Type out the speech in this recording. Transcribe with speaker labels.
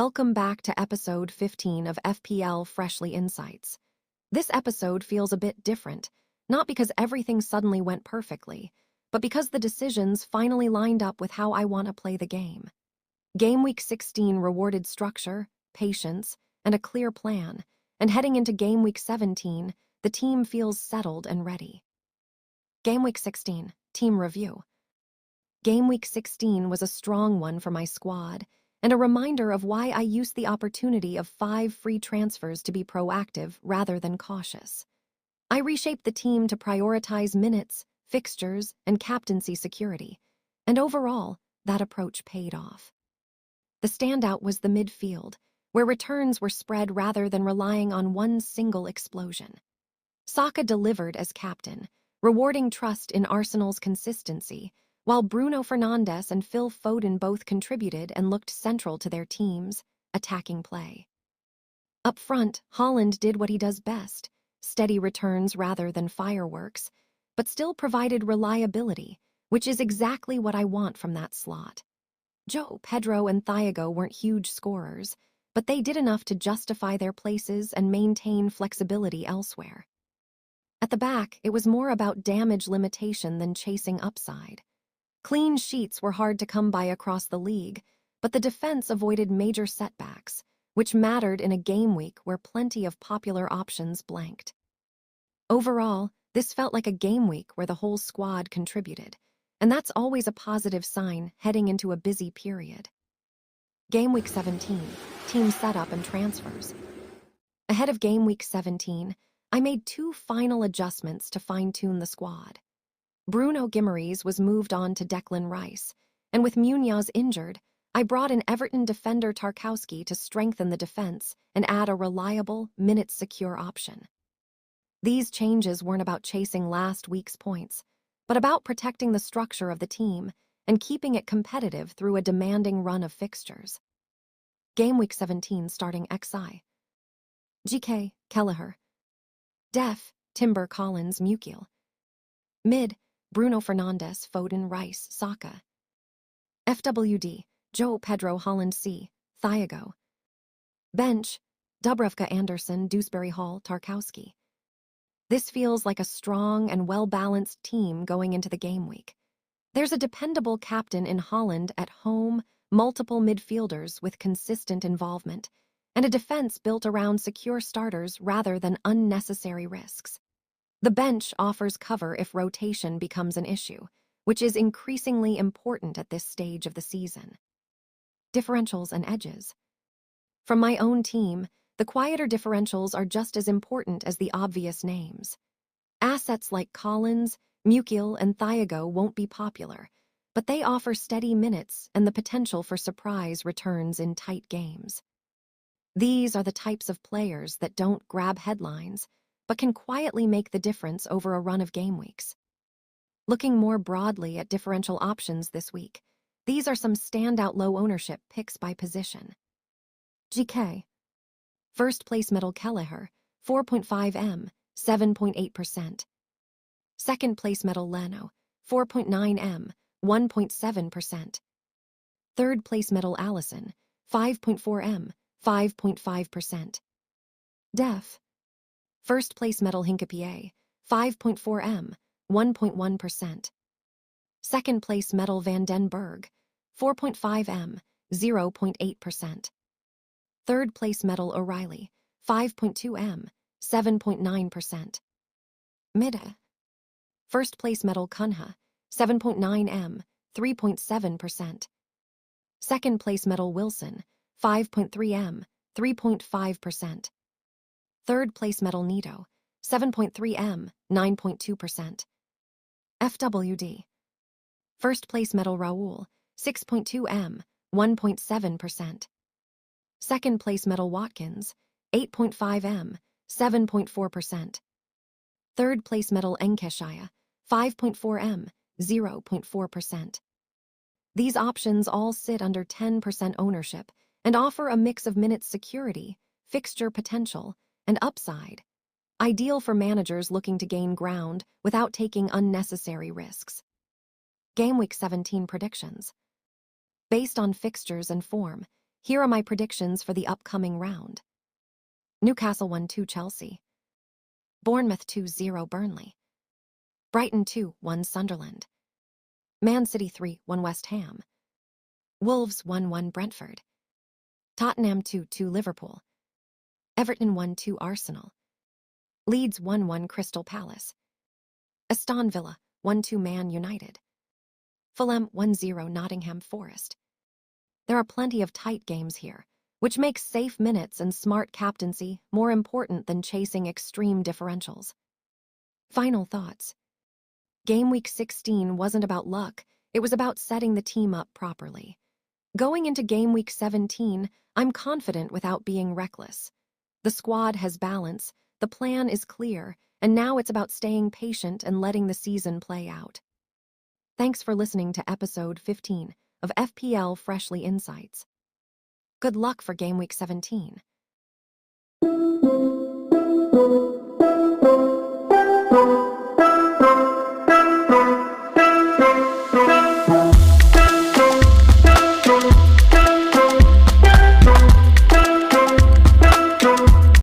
Speaker 1: Welcome back to episode 15 of FPLFreshly Insights. This episode feels a bit different, not because everything suddenly went perfectly, but because the decisions finally lined up with how I want to play the game. Game Week 16 rewarded structure, patience, and a clear plan, and heading into Game Week 17, the team feels settled and ready. Game Week 16, Team Review. Game Week 16 was a strong one for my squad, and a reminder of why I used the opportunity of 5 free transfers to be proactive rather than cautious. I reshaped the team to prioritize minutes, fixtures, and captaincy security, and overall, that approach paid off. The standout was the midfield, where returns were spread rather than relying on one single explosion. Saka delivered as captain, rewarding trust in Arsenal's consistency, while Bruno Fernandes and Phil Foden both contributed and looked central to their team's attacking play. Up front, Haaland did what he does best, steady returns rather than fireworks, but still provided reliability, which is exactly what I want from that slot. Joe Pedro and Thiago weren't huge scorers, but they did enough to justify their places and maintain flexibility elsewhere. At the back, it was more about damage limitation than chasing upside. Clean sheets were hard to come by across the league, but the defense avoided major setbacks, which mattered in a game week where plenty of popular options blanked. Overall, this felt like a game week where the whole squad contributed, and that's always a positive sign heading into a busy period. Game Week 17, Team Setup and Transfers. Ahead of Game Week 17, I made 2 final adjustments to fine-tune the squad. Bruno Guimaraes was moved on to Declan Rice, and with Munoz injured, I brought in Everton defender Tarkowski to strengthen the defense and add a reliable, minutes-secure option. These changes weren't about chasing last week's points, but about protecting the structure of the team and keeping it competitive through a demanding run of fixtures. Game Week 17 starting XI. GK, Kelleher. Def, Timber, Collins, Mukiel. Mid, Bruno Fernandes, Foden, Rice, Saka. FWD, Joe Pedro, Haaland, C, Thiago. Bench, Dubravka, Anderson, Dewsbury Hall, Tarkowski. This feels like a strong and well-balanced team going into the game week. There's a dependable captain in Haaland at home, multiple midfielders with consistent involvement, and a defense built around secure starters rather than unnecessary risks. The bench offers cover if rotation becomes an issue, which is increasingly important at this stage of the season. Differentials and edges. From my own team, the quieter differentials are just as important as the obvious names. Assets like Collins, Mukiel, and Thiago won't be popular, but they offer steady minutes and the potential for surprise returns in tight games. These are the types of players that don't grab headlines, but can quietly make the difference over a run of game weeks. Looking more broadly at differential options this week, these are some standout low ownership picks by position. GK. First place medal Kelleher, 4.5 M, 7.8%. Second place medal Leno, 4.9 M, 1.7%. Third place medal Allison, 5.4 M, 5.5%. Def. First place medal Hincapié, 5.4 M, 1.1%. Second place medal Van den Berg, 4.5 M, 0.8%. Third place medal O'Reilly, 5.2 M, 7.9%. Mida. First place medal Cunha, 7.9 M, 3.7%. Second place medal Wilson, 5.3 M, 3.5%. Third place medal Nito, 7.3 M, 9.2%. FWD. First place medal Raul, 6.2 M, 1.7%. Second place medal Watkins, 8.5 M, 7.4%. Third place medal Nketiah, 5.4 M, 0.4%. These options all sit under 10% ownership and offer a mix of minutes security, fixture potential, and upside, ideal for managers looking to gain ground without taking unnecessary risks. Game Week 17 predictions. Based on fixtures and form, Here are my predictions for the upcoming round. Newcastle 1-2 Chelsea. Bournemouth 2-0 Burnley. Brighton 2-1 Sunderland. Man City 3-1 West Ham. Wolves 1-1 Brentford. Tottenham 2-2 Liverpool. Everton 1-2 Arsenal. Leeds 1-1 Crystal Palace. Aston Villa 1-2 Man United. Fulham 1-0 Nottingham Forest. There are plenty of tight games here, which makes safe minutes and smart captaincy more important than chasing extreme differentials. Final thoughts. Game week 16 wasn't about luck, it was about setting the team up properly. Going into game week 17, I'm confident without being reckless. The squad has balance, the plan is clear, and now it's about staying patient and letting the season play out. Thanks for listening to episode 15 of FPL Freshly Insights. Good luck for game week 17.